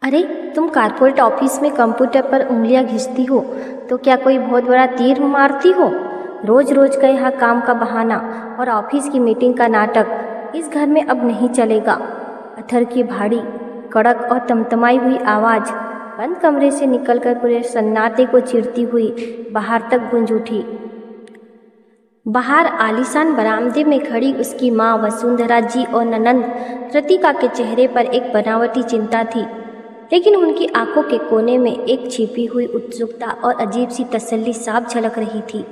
अरे, तुम corporate office में कंप्यूटर पर उंगलियां घिसती हो तो क्या कोई बहुत बड़ा तीर मारती हो? रोज रोज का यहाँ काम का बहाना और ऑफिस की मीटिंग का नाटक इस घर में अब नहीं चलेगा। अथर की भारी, कड़क और तमतमाई हुई आवाज़ बंद कमरे से निकलकर पूरे सन्नाटे को चीरती हुई बाहर तक गूंज उठी। बाहर आलीशान बरामदे में खड़ी उसकी माँ वसुंधरा जी और ननंद कृतिका के चेहरे पर एक बनावटी चिंता थी, लेकिन उनकी आंखों के कोने में एक छिपी हुई उत्सुकता और अजीब सी तसल्ली साफ झलक रही थी।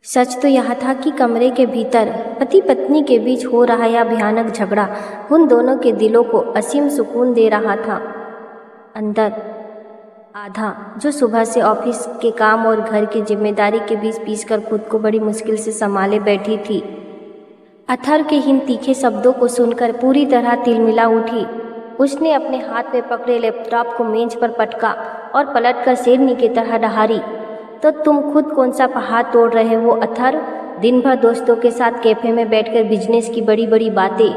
सच तो यह था कि कमरे के भीतर पति पत्नी के बीच हो रहा यह भयानक झगड़ा उन दोनों के दिलों को असीम सुकून दे रहा था। अंदर आधा, जो सुबह से ऑफिस के काम और घर की जिम्मेदारी के बीच पीसकर खुद को बड़ी मुश्किल से संभाले बैठी थी, अथर के इन तीखे शब्दों को सुनकर पूरी तरह तिलमिला उठी। उसने अपने हाथ में पकड़े लैपटॉप को मेज पर पटका और पलटकर शेरनी की तरह डहारी। तो तुम खुद कौन सा पहाड़ तोड़ रहे हो अथर? दिन भर दोस्तों के साथ कैफे में बैठकर बिजनेस की बड़ी बड़ी बातें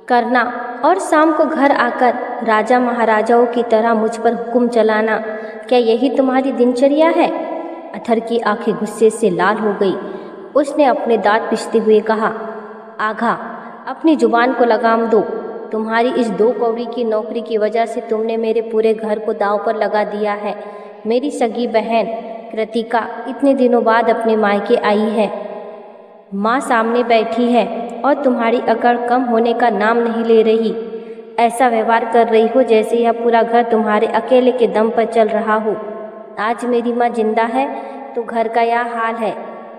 करना और शाम को घर आकर राजा महाराजाओं की तरह मुझ पर हुक्म चलाना, क्या यही तुम्हारी दिनचर्या है? अथर की आंखें गुस्से से लाल हो गई। उसने अपने दांत पिसते हुए कहा, आघा, अपनी जुबान को लगाम दो। तुम्हारी इस 2 कौड़ी की नौकरी की वजह से तुमने मेरे पूरे घर को दांव पर लगा दिया है। मेरी सगी बहन कृतिका इतने दिनों बाद अपने मायके आई है, माँ सामने बैठी है और तुम्हारी अकड़ कम होने का नाम नहीं ले रही। ऐसा व्यवहार कर रही हो जैसे यह पूरा घर तुम्हारे अकेले के दम पर चल रहा हो। आज मेरी माँ जिंदा है तो घर का यह हाल है,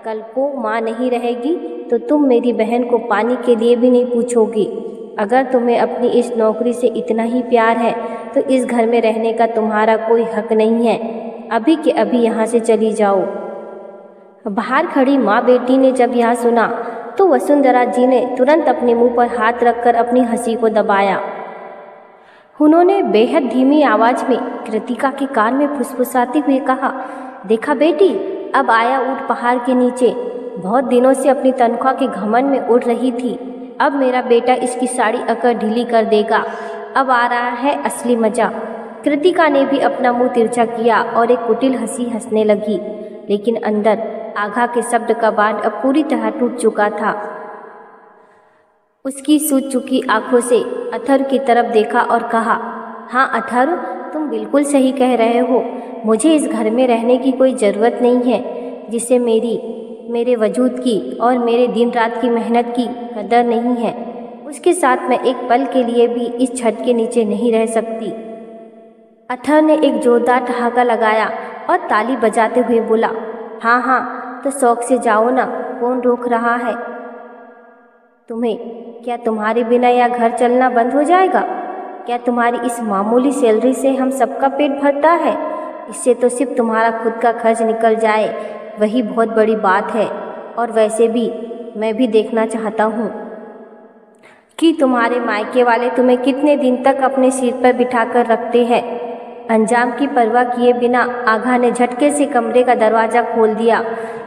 कल को माँ नहीं रहेगी तो तुम मेरी बहन को पानी के लिए भी नहीं पूछोगी। अगर तुम्हें अपनी इस नौकरी से इतना ही प्यार है तो इस घर में रहने का तुम्हारा कोई हक नहीं है। अभी के अभी यहाँ से चली जाओ। बाहर खड़ी माँ बेटी ने जब यह सुना तो वसुंधरा जी ने तुरंत अपने मुंह पर हाथ रखकर अपनी हंसी को दबाया। उन्होंने बेहद धीमी आवाज में कृतिका के कान में फुसफुसाते हुए कहा, देखा बेटी, अब आया ऊँट पहाड़ के नीचे। बहुत दिनों से अपनी तनख्वाह के घमंड में उड़ रही थी, अब मेरा बेटा इसकी सारी अकड़ ढीली कर देगा। अब आ रहा है असली मजा। कृतिका ने भी अपना मुंह तिरछा किया और एक कुटिल हंसी हंसने लगी, लेकिन अंदर आघा के शब्द का बांध अब पूरी तरह टूट चुका था। उसकी सूज चुकी आंखों से अथर की तरफ देखा और कहा, हाँ अथर, तुम बिल्कुल सही कह रहे हो। मुझे इस घर में रहने की कोई ज़रूरत नहीं है जिससे मेरे वजूद की और मेरे दिन रात की मेहनत की कदर नहीं है। उसके साथ मैं एक पल के लिए भी इस छत के नीचे नहीं रह सकती। अथर ने एक जोरदार ठहाका लगाया और ताली बजाते हुए बोला, हाँ हाँ, तो शौक से जाओ ना, कौन रोक रहा है तुम्हें? क्या तुम्हारे बिना यह घर चलना बंद हो जाएगा? क्या तुम्हारी इस मामूली सैलरी से हम सबका पेट भरता है? इससे तो सिर्फ तुम्हारा खुद का खर्च निकल जाए, वही बहुत बड़ी बात है। और वैसे भी मैं भी देखना चाहता हूँ कि तुम्हारे मायके वाले तुम्हें कितने दिन तक अपने सिर पर बिठाकर रखते हैं। अंजाम की परवाह किए बिना आघा ने झटके से कमरे का दरवाज़ा खोल दिया।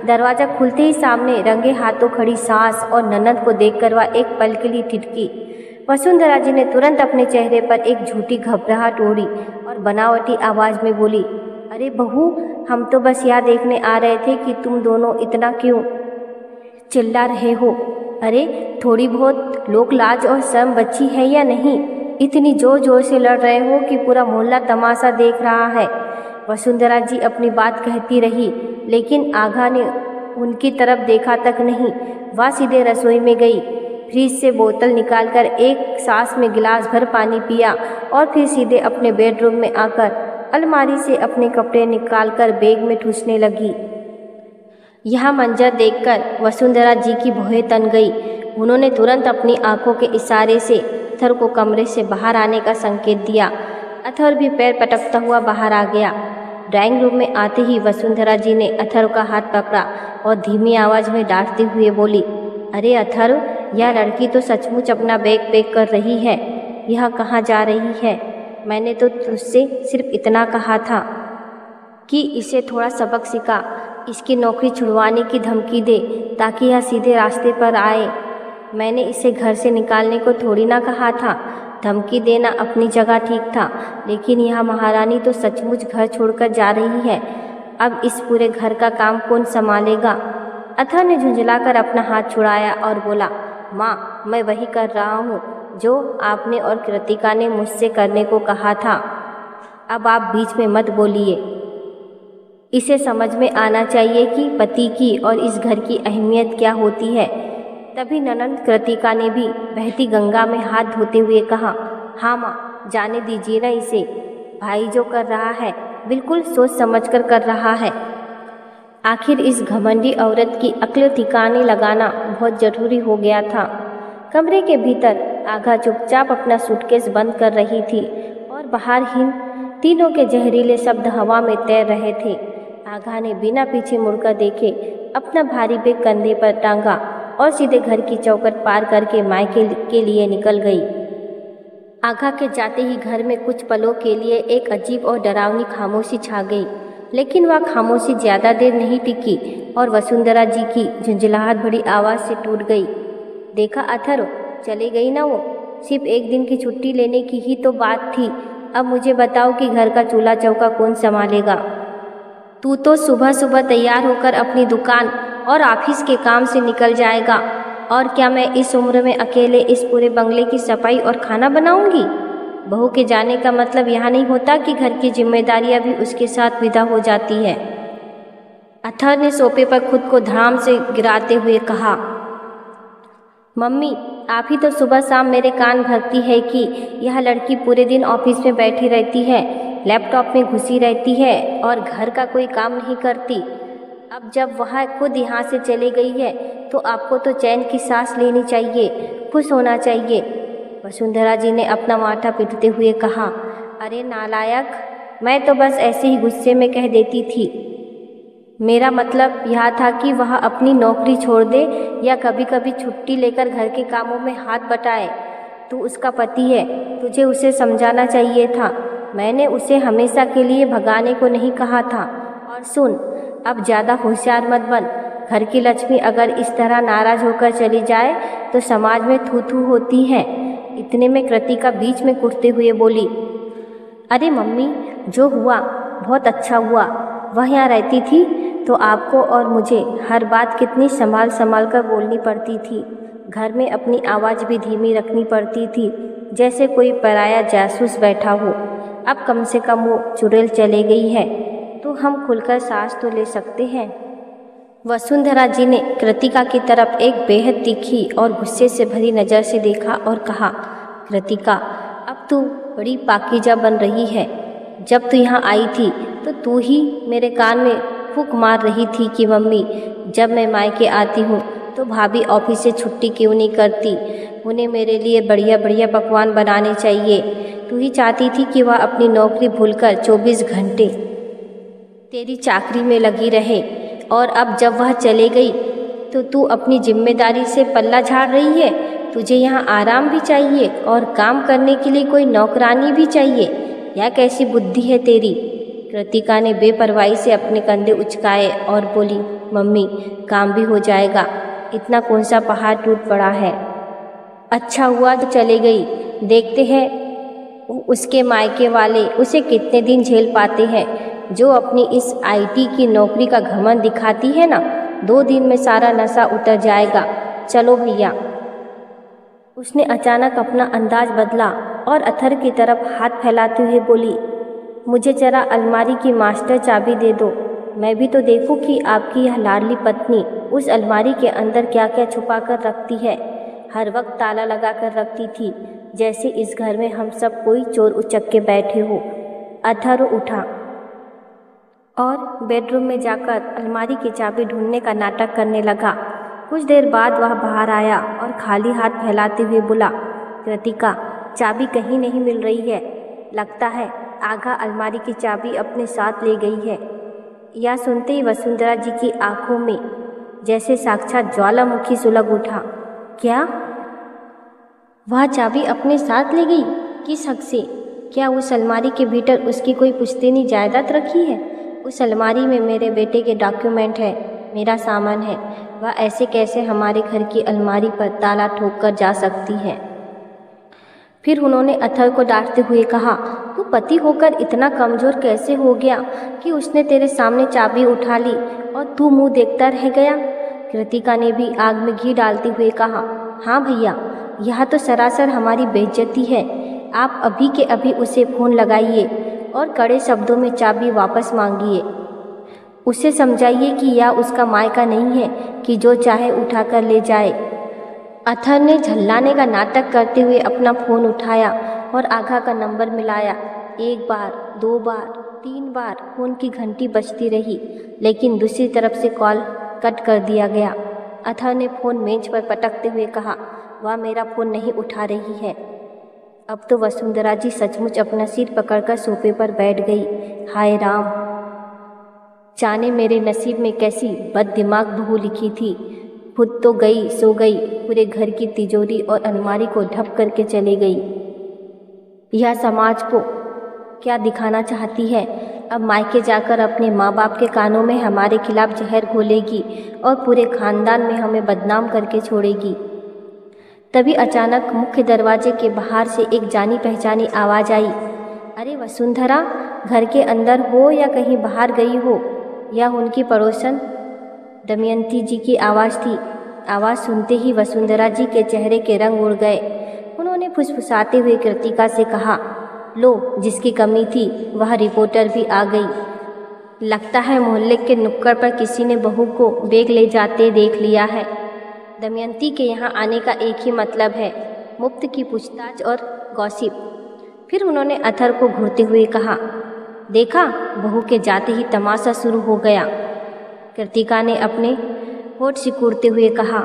दरवाज़ा खुलते ही सामने रंगे हाथों खड़ी सास और ननद को देखकर वह एक पल के लिए ठिठकी। वसुंधरा जी ने तुरंत अपने चेहरे पर एक झूठी घबराहट ओढ़ी और बनावटी आवाज़ में बोली, अरे बहू, हम तो बस यह देखने आ रहे थे कि तुम दोनों इतना क्यों चिल्ला रहे हो। अरे थोड़ी बहुत लोक लाज और शर्म बची है या नहीं? इतनी जोर जोर से लड़ रहे हो कि पूरा मोहल्ला तमाशा देख रहा है। वसुंधरा जी अपनी बात कहती रही, लेकिन आघा ने उनकी तरफ देखा तक नहीं। वह सीधे रसोई में गई, फ्रिज से बोतल निकालकर एक सांस में गिलास भर पानी पिया और फिर सीधे अपने बेडरूम में आकर अलमारी से अपने कपड़े निकालकर बैग में ठूंसने लगी। यह मंजर देखकर वसुंधरा जी की भौहें तन गई। उन्होंने तुरंत अपनी आंखों के इशारे से अथर को कमरे से बाहर आने का संकेत दिया। अथर भी पैर पटकता हुआ बाहर आ गया। ड्राइंग रूम में आते ही वसुंधरा जी ने अथर का हाथ पकड़ा और धीमी आवाज़ में डांटते हुए बोली, अरे अथर, यह लड़की तो सचमुच अपना बैग पैक कर रही है। यह कहाँ जा रही है? मैंने तो तुझसे सिर्फ इतना कहा था कि इसे थोड़ा सबक सिखा, इसकी नौकरी छुड़वाने की धमकी दे ताकि यह सीधे रास्ते पर आए। मैंने इसे घर से निकालने को थोड़ी ना कहा था। धमकी देना अपनी जगह ठीक था, लेकिन यह महारानी तो सचमुच घर छोड़कर जा रही है। अब इस पूरे घर का काम कौन संभालेगा? अथर ने झुंझलाकर अपना हाथ छुड़ाया और बोला, माँ, मैं वही कर रहा हूँ जो आपने और कृतिका ने मुझसे करने को कहा था। अब आप बीच में मत बोलिए। इसे समझ में आना चाहिए कि पति की और इस घर की अहमियत क्या होती है। तभी ननंद कृतिका ने भी बहती गंगा में हाथ धोते हुए कहा, हाँ माँ, जाने दीजिए ना इसे। भाई जो कर रहा है बिल्कुल सोच समझकर कर रहा है। आखिर इस घमंडी औरत की अक्ल ठिकाने लगाना बहुत जरूरी हो गया था। कमरे के भीतर आगा चुपचाप अपना सूटकेस बंद कर रही थी और बाहर ही तीनों के जहरीले शब्द हवा में तैर रहे थे। आगा ने बिना पीछे मुड़कर देखे अपना भारी बैग कंधे पर टांगा और सीधे घर की चौखट पार करके मायके के लिए निकल गई। आगा के जाते ही घर में कुछ पलों के लिए एक अजीब और डरावनी खामोशी छा गई, लेकिन वह खामोशी ज़्यादा देर नहीं टिकी और वसुंधरा जी की झुंझलाहट भरी आवाज़ से टूट गई। देखा अथर्व, चली गई ना वो। सिर्फ एक दिन की छुट्टी लेने की ही तो बात थी। अब मुझे बताओ कि घर का चूल्हा चौका कौन संभालेगा? तू तो सुबह सुबह तैयार होकर अपनी दुकान और ऑफिस के काम से निकल जाएगा, और क्या मैं इस उम्र में अकेले इस पूरे बंगले की सफाई और खाना बनाऊंगी? बहू के जाने का मतलब यह नहीं होता कि घर की जिम्मेदारियां भी उसके साथ विदा हो जाती है। अथर ने सोफे पर खुद को धड़ाम से गिराते हुए कहा, मम्मी, आप ही तो सुबह शाम मेरे कान भरती है कि यह लड़की पूरे दिन ऑफिस में बैठी रहती है, लैपटॉप में घुसी रहती है और घर का कोई काम नहीं करती। अब जब वह खुद यहाँ से चली गई है तो आपको तो चैन की सांस लेनी चाहिए, खुश होना चाहिए। वसुंधरा जी ने अपना माथा पीटते हुए कहा, अरे नालायक, मैं तो बस ऐसे ही गुस्से में कह देती थी। मेरा मतलब यह था कि वह अपनी नौकरी छोड़ दे या कभी कभी छुट्टी लेकर घर के कामों में हाथ बटाए। तू उसका पति है, तुझे उसे समझाना चाहिए था। मैंने उसे हमेशा के लिए भगाने को नहीं कहा था। और सुन, अब ज़्यादा होशियार मत बन। घर की लक्ष्मी अगर इस तरह नाराज होकर चली जाए तो समाज में थू थू होती है। इतने में कृतिका बीच में कुटते हुए बोली, अरे मम्मी, जो हुआ बहुत अच्छा हुआ। वह यहाँ रहती थी तो आपको और मुझे हर बात कितनी संभाल संभाल कर बोलनी पड़ती थी। घर में अपनी आवाज़ भी धीमी रखनी पड़ती थी, जैसे कोई पराया जासूस बैठा हो। अब कम से कम वो चुड़ैल चले गई है तो हम खुलकर सांस तो ले सकते हैं। वसुंधरा जी ने कृतिका की तरफ एक बेहद तीखी और गुस्से से भरी नज़र से देखा और कहा, कृतिका, अब तू बड़ी पाकीज़ा बन रही है। जब तू यहाँ आई थी तो तू ही मेरे कान में फूंक मार रही थी कि मम्मी, जब मैं मायके आती हूँ तो भाभी ऑफिस से छुट्टी क्यों नहीं करती, उन्हें मेरे लिए बढ़िया बढ़िया पकवान बनाने चाहिए। तू ही चाहती थी कि वह अपनी नौकरी भूलकर 24 घंटे तेरी चाकरी में लगी रहे, और अब जब वह चले गई तो तू अपनी जिम्मेदारी से पल्ला झाड़ रही है। तुझे यहाँ आराम भी चाहिए और काम करने के लिए कोई नौकरानी भी चाहिए। यह कैसी बुद्धि है तेरी? कृतिका ने बेपरवाही से अपने कंधे उचकाए और बोली, मम्मी, काम भी हो जाएगा, इतना कौन सा पहाड़ टूट पड़ा है। अच्छा हुआ तो चले गई, देखते हैं उसके मायके वाले उसे कितने दिन झेल पाते हैं। जो अपनी इस आईटी की नौकरी का घमंड दिखाती है ना, 2 दिन में सारा नशा उतर जाएगा। चलो भैया। उसने अचानक अपना अंदाज बदला और अथर की तरफ हाथ फैलाते हुए बोली, मुझे जरा अलमारी की मास्टर चाबी दे दो, मैं भी तो देखूं कि आपकी यह लाडली पत्नी उस अलमारी के अंदर क्या क्या छुपा कर रखती है। हर वक्त ताला लगा कर रखती थी, जैसे इस घर में हम सब कोई चोर उचक के बैठे हो। अथर उठा और बेडरूम में जाकर अलमारी की चाबी ढूंढने का नाटक करने लगा। कुछ देर बाद वह बाहर आया और खाली हाथ फैलाते हुए बोला, कृतिका, चाबी कहीं नहीं मिल रही है। लगता है आगा अलमारी की चाबी अपने साथ ले गई है। यह सुनते ही वसुंधरा जी की आंखों में जैसे साक्षात ज्वालामुखी सुलग उठा। क्या? वह चाबी अपने साथ ले गई? किस हक से? क्या उस अलमारी के भीतर उसकी कोई पुश्तैनी जायदाद रखी है? उस अलमारी में मेरे बेटे के डॉक्यूमेंट है, मेरा सामान है। वह ऐसे कैसे हमारे घर की अलमारी पर ताला ठोक कर जा सकती है? फिर उन्होंने अथर को डांटते हुए कहा, तू पति होकर इतना कमज़ोर कैसे हो गया कि उसने तेरे सामने चाबी उठा ली और तू मुंह देखता रह गया। कृतिका ने भी आग में घी डालते हुए कहा, हाँ भैया, यह तो सरासर हमारी बेइज्जती है। आप अभी के अभी उसे फ़ोन लगाइए और कड़े शब्दों में चाबी वापस मांगिए। उसे समझाइए कि यह उसका मायका नहीं है कि जो चाहे उठा कर ले जाए। अथर ने झल्लाने का नाटक करते हुए अपना फ़ोन उठाया और आघा का नंबर मिलाया। 1 बार, 2 बार, 3 बार फ़ोन की घंटी बजती रही, लेकिन दूसरी तरफ से कॉल कट कर दिया गया। अथर ने फ़ोन मेज पर पटकते हुए कहा, वह मेरा फ़ोन नहीं उठा रही है। अब तो वसुंधरा जी सचमुच अपना सिर पकड़कर सोफे पर बैठ गई। हाय राम, जाने मेरे नसीब में कैसी बददिमाग बहू लिखी थी। खुद तो गई सो गई, पूरे घर की तिजोरी और अलमारी को ढक करके चली गई। यह समाज को क्या दिखाना चाहती है? अब मायके जाकर अपने माँ बाप के कानों में हमारे खिलाफ जहर घोलेगी और पूरे खानदान में हमें बदनाम करके छोड़ेगी। तभी अचानक मुख्य दरवाजे के बाहर से एक जानी पहचानी आवाज़ आई। अरे वसुंधरा, घर के अंदर हो या कहीं बाहर गई हो? यह उनकी पड़ोसन दमयंती जी की आवाज़ थी। आवाज़ सुनते ही वसुंधरा जी के चेहरे के रंग उड़ गए। उन्होंने फुसफुसाते हुए कृतिका से कहा, लो, जिसकी कमी थी वह रिपोर्टर भी आ गई। लगता है मोहल्ले के नुक्कड़ पर किसी ने बहू को बेग ले जाते देख लिया है। दमयंती के यहाँ आने का एक ही मतलब है, मुफ्त की पूछताछ और गॉसिप। फिर उन्होंने अथर को घूरते हुए कहा, देखा, बहू के जाते ही तमाशा शुरू हो गया। कृतिका ने अपने होठ सिकुड़ते हुए कहा,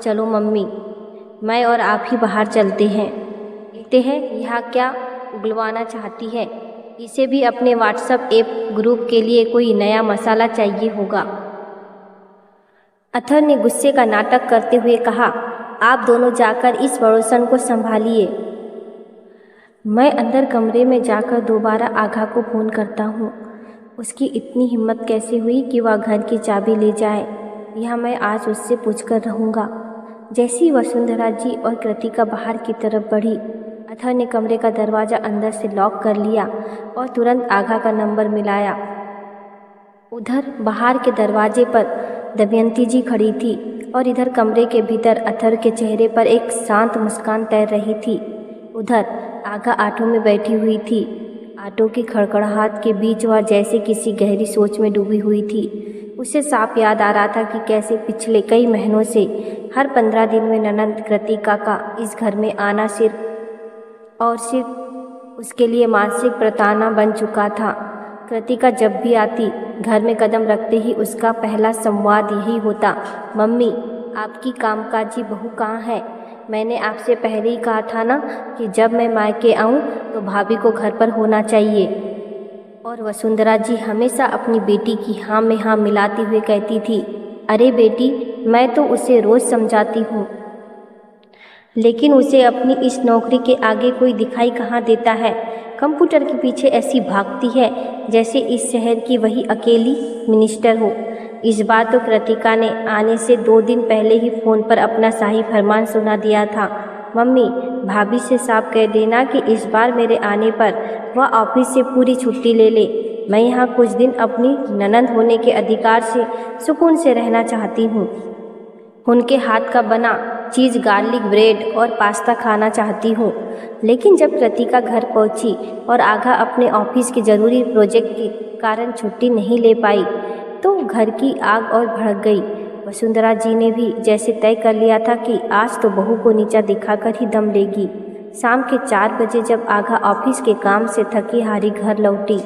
चलो मम्मी, मैं और आप ही बाहर चलते हैं, देखते हैं यह क्या उगलवाना चाहती है। इसे भी अपने व्हाट्सएप ऐप ग्रुप के लिए कोई नया मसाला चाहिए होगा। अथर ने गुस्से का नाटक करते हुए कहा, आप दोनों जाकर इस पड़ोसन को संभालिए। मैं अंदर कमरे में जाकर दोबारा आघा को फ़ोन करता हूँ। उसकी इतनी हिम्मत कैसे हुई कि वह घर की चाबी ले जाए? यह मैं आज उससे पूछकर रहूँगा। जैसी वसुंधरा जी और कृतिका बाहर की तरफ बढ़ी, अथर ने कमरे का दरवाज़ा अंदर से लॉक कर लिया और तुरंत आघा का नंबर मिलाया। उधर बाहर के दरवाजे पर दमयंती जी खड़ी थी और इधर कमरे के भीतर अथर के चेहरे पर एक शांत मुस्कान तैर रही थी। उधर आघा ऑटो में बैठी हुई थी। ऑटो की खड़खड़ाहट के बीच वह जैसे किसी गहरी सोच में डूबी हुई थी। उसे साफ याद आ रहा था कि कैसे पिछले कई महीनों से हर 15 दिन में ननंद कृतिका का इस घर में आना सिर्फ और सिर्फ उसके लिए मानसिक प्रताड़ना बन चुका था। कृतिका जब भी आती, घर में कदम रखते ही उसका पहला संवाद यही होता, मम्मी, आपकी कामकाजी बहू कहाँ है? मैंने आपसे पहले ही कहा था ना कि जब मैं मायके आऊँ तो भाभी को घर पर होना चाहिए। और वसुंधरा जी हमेशा अपनी बेटी की हाँ में हाँ मिलाते हुए कहती थी, अरे बेटी, मैं तो उसे रोज़ समझाती हूँ, लेकिन उसे अपनी इस नौकरी के आगे कोई दिखाई कहाँ देता है। कंप्यूटर के पीछे ऐसी भागती है जैसे इस शहर की वही अकेली मिनिस्टर हो। इस बार तो कृतिका ने आने से 2 दिन पहले ही फ़ोन पर अपना शाही फरमान सुना दिया था, मम्मी, भाभी से साफ कह देना कि इस बार मेरे आने पर वह ऑफिस से पूरी छुट्टी ले ले। मैं यहाँ कुछ दिन अपनी ननंद होने के अधिकार से सुकून से रहना चाहती हूँ। उनके हाथ का बना चीज़ गार्लिक ब्रेड और पास्ता खाना चाहती हूँ। लेकिन जब कृतिका घर पहुँची और आघा अपने ऑफिस के ज़रूरी प्रोजेक्ट के कारण छुट्टी नहीं ले पाई तो घर की आग और भड़क गई। वसुंधरा जी ने भी जैसे तय कर लिया था कि आज तो बहू को नीचा दिखाकर ही दम लेगी। शाम के 4 बजे जब आघा ऑफिस के काम से थकी हारी घर लौटी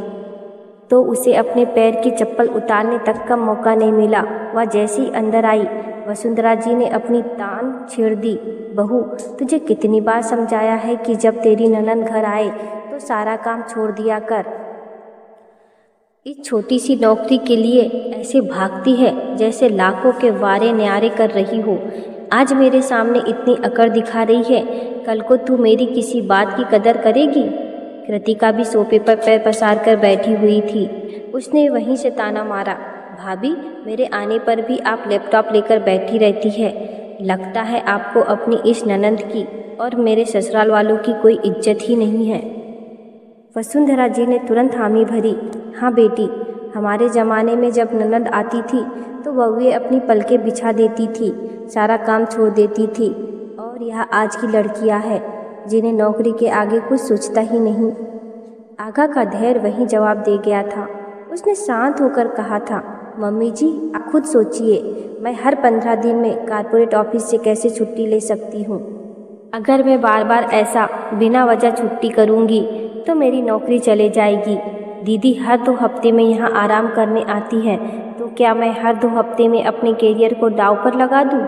तो उसे अपने पैर की चप्पल उतारने तक का मौका नहीं मिला। वह जैसी अंदर आई, वसुंधरा जी ने अपनी तान छेड़ दी, बहू, तुझे कितनी बार समझाया है कि जब तेरी ननंद घर आए तो सारा काम छोड़ दिया कर। इस छोटी सी नौकरी के लिए ऐसे भागती है जैसे लाखों के वारे न्यारे कर रही हो। आज मेरे सामने इतनी अकड़ दिखा रही है, कल को तू मेरी किसी बात की कदर करेगी? कृतिका भी सोफे पर पैर पसार कर बैठी हुई थी। उसने वहीं से ताना मारा, भाभी, मेरे आने पर भी आप लैपटॉप लेकर बैठी रहती है। लगता है आपको अपनी इस ननंद की और मेरे ससुराल वालों की कोई इज्जत ही नहीं है। वसुंधरा जी ने तुरंत हामी भरी। हाँ बेटी, हमारे ज़माने में जब ननद आती थी तो बहुएं अपनी पलकें बिछा देती थी, सारा काम छोड़ देती थी। और यह आज की लड़कियां हैं जिन्हें नौकरी के आगे कुछ सोचता ही नहीं। आगा का धैर्य वहीं जवाब दे गया था। उसने शांत होकर कहा था, मम्मी जी आप खुद सोचिए, मैं हर 15 दिन में कारपोरेट ऑफिस से कैसे छुट्टी ले सकती हूँ। अगर मैं बार बार ऐसा बिना वजह छुट्टी करूँगी तो मेरी नौकरी चले जाएगी। दीदी हर 2 हफ्ते में यहाँ आराम करने आती हैं, तो क्या मैं हर 2 हफ्ते में अपने कैरियर को दांव पर लगा दूँ?